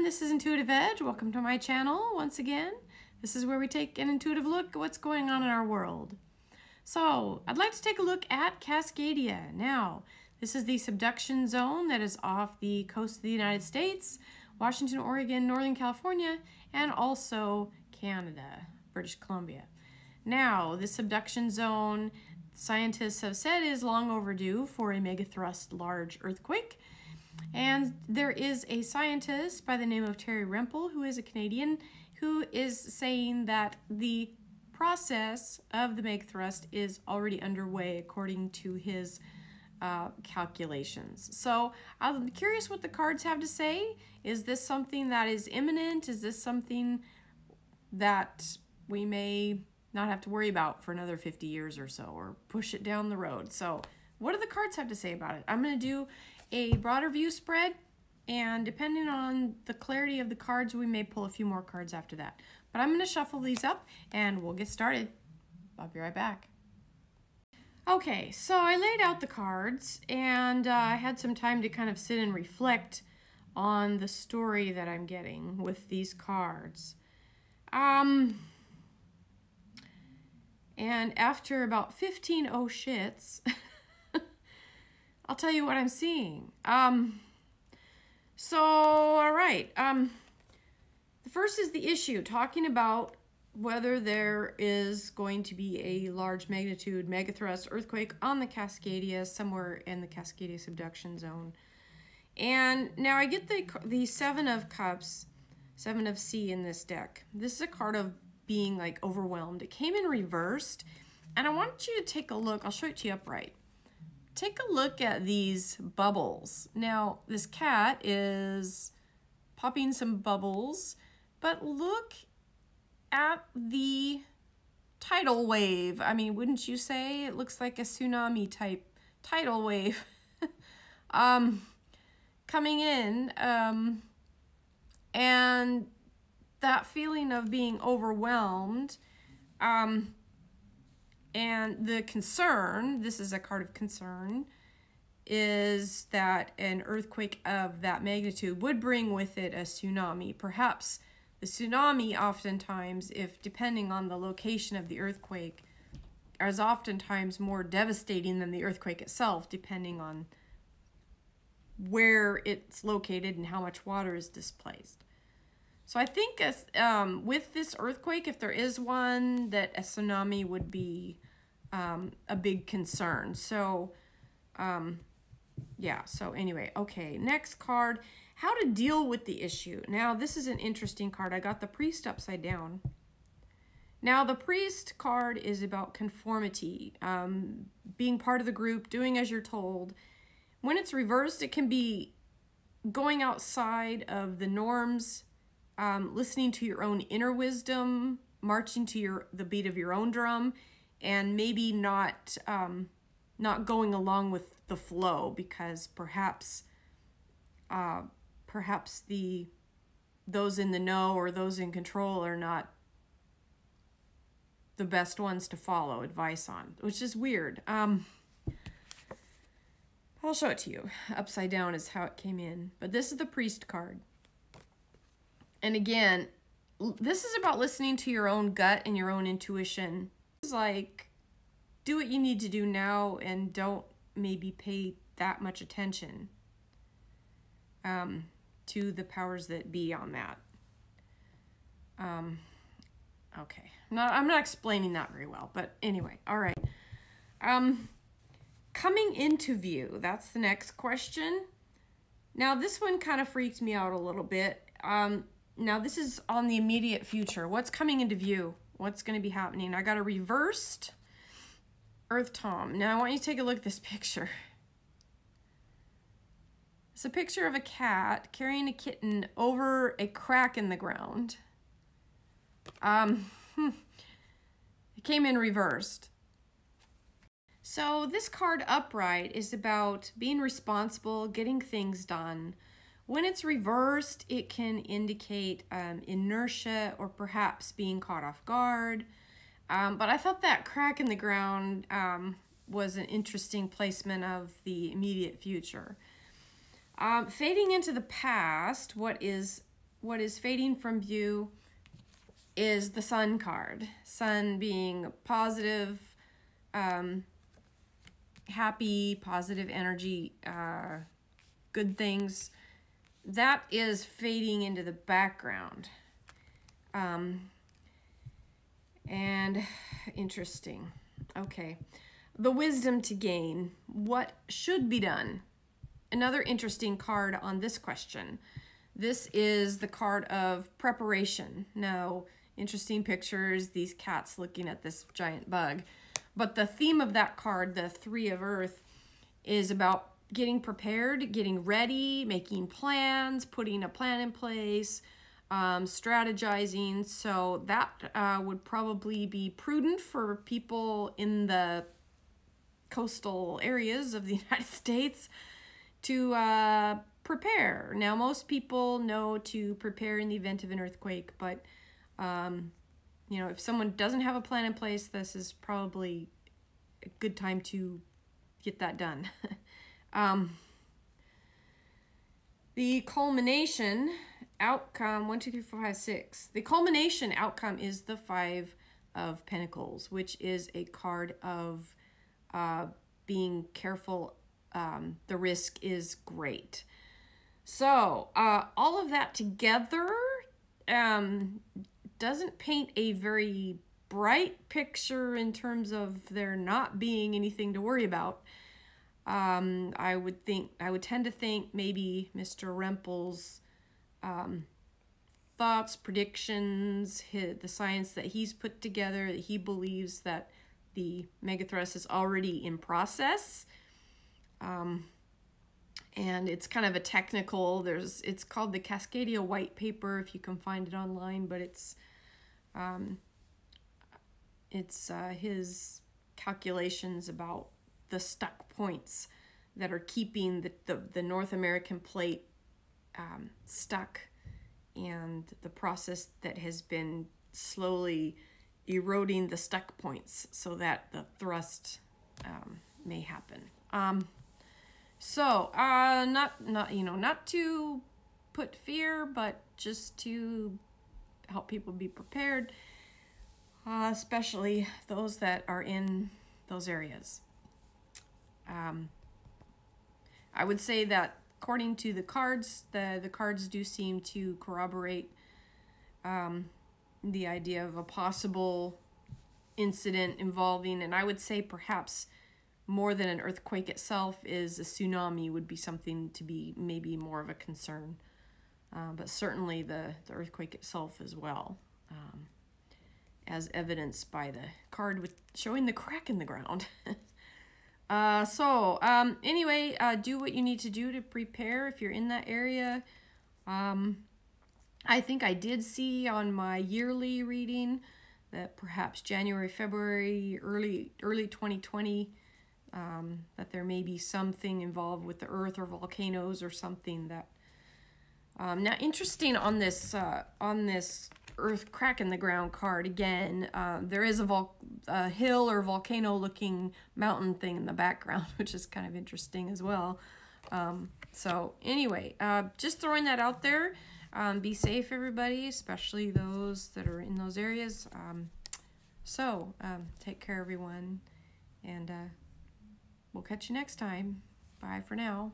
this is Intuitive Edge. Welcome to my channel once again. This is where we take an intuitive look at what's going on in our world. So, I'd like to take a look at Cascadia. Now, this is the subduction zone that is off the coast of the United States, Washington, Oregon, Northern California, and also Canada, British Columbia. Now, this subduction zone, scientists have said, is long overdue for a megathrust large earthquake. And there is a scientist by the name of Terry Rempel, who is a Canadian, who is saying that the process of the megathrust is already underway according to his calculations. So I'm curious what the cards have to say. Is this something that is imminent? Is this something that we may not have to worry about for another 50 years or so, or push it down the road? So what do the cards have to say about it? I'm going to do a broader view spread, and depending on the clarity of the cards, we may pull a few more cards after that. But I'm going to shuffle these up and we'll get started. I'll be right back. Okay, so I laid out the cards and I had some time to kind of sit and reflect on the story that I'm getting with these cards. And after about 15 oh shits, I'll tell you what I'm seeing. So, all right. The first is the issue, talking about whether there is going to be a large magnitude megathrust earthquake on the Cascadia, somewhere in the Cascadia Subduction Zone. And now I get the Seven of Cups, Seven of Sea in this deck. This is a card of being like overwhelmed. It came in reversed, and I want you to take a look. I'll show it to you upright. Take a look at these bubbles. Now, this cat is popping some bubbles, but look at the tidal wave. I mean, wouldn't you say it looks like a tsunami type tidal wave coming in, and that feeling of being overwhelmed, and the concern, this is a card of concern, is that an earthquake of that magnitude would bring with it a tsunami. Perhaps the tsunami oftentimes, if depending on the location of the earthquake, is oftentimes more devastating than the earthquake itself, depending on where it's located and how much water is displaced. So I think with this earthquake, if there is one, that a tsunami would be a big concern. So, yeah, so anyway, okay, next card, how to deal with the issue. Now, this is an interesting card. I got the Priest upside down. Now, the Priest card is about conformity, being part of the group, doing as you're told. When it's reversed, it can be going outside of the norms, listening to your own inner wisdom, marching to the beat of your own drum, and maybe not going along with the flow, because perhaps those in the know or those in control are not the best ones to follow advice on, which is weird. I'll show it to you. Upside down is how it came in, but this is the Priest card. And again, this is about listening to your own gut and your own intuition. It's like, do what you need to do now and don't maybe pay that much attention to the powers that be on that. Okay, I'm not explaining that very well, but anyway, all right. Coming into view, that's the next question. Now, this one kind of freaked me out a little bit. Now, this is on the immediate future. What's coming into view? What's going to be happening? I got a reversed Earth Tom. Now, I want you to take a look at this picture. It's a picture of a cat carrying a kitten over a crack in the ground. It came in reversed. So this card upright is about being responsible, getting things done. When it's reversed, it can indicate inertia or perhaps being caught off guard. But I thought that crack in the ground was an interesting placement of the immediate future. Fading into the past, what is what is fading from view is the Sun card. Sun being positive, happy, positive energy, good things. That is fading into the background. And interesting. Okay. The wisdom to gain. What should be done? Another interesting card on this question. This is the card of preparation. Now, interesting pictures, these cats looking at this giant bug. But the theme of that card, the Three of Earth, is about getting prepared, getting ready, making plans, putting a plan in place, strategizing. So that would probably be prudent for people in the coastal areas of the United States to prepare. Now, most people know to prepare in the event of an earthquake, but you know, if someone doesn't have a plan in place, this is probably a good time to get that done. The culmination outcome, 1, 2, 3, 4, 5, 6. The culmination outcome is the Five of Pentacles, which is a card of being careful. The risk is great. So all of that together doesn't paint a very bright picture in terms of there not being anything to worry about. I would tend to think maybe Mr. Rempel's thoughts, predictions, the science that he's put together, that he believes that the megathrust is already in process. And it's kind of a technical, it's called the Cascadia White Paper, if you can find it online, but it's his calculations about the stuck points that are keeping the North American plate stuck, and the process that has been slowly eroding the stuck points so that the thrust may happen. So not to put fear, but just to help people be prepared, especially those that are in those areas. I would say that according to the cards, the cards do seem to corroborate the idea of a possible incident involving, and I would say perhaps more than an earthquake itself, is a tsunami would be something to be maybe more of a concern. But certainly the earthquake itself as well, as evidenced by the card with showing the crack in the ground. Anyway, do what you need to do to prepare if you're in that area. I think I did see on my yearly reading that perhaps January, February, early 2020, that there may be something involved with the earth or volcanoes or something that. Now, interesting on this earth crack in the ground card again, there is a hill or volcano looking mountain thing in the background, which is kind of interesting as well. So anyway, just throwing that out there. Be safe, everybody, especially those that are in those areas. Take care, everyone, and we'll catch you next time. Bye for now.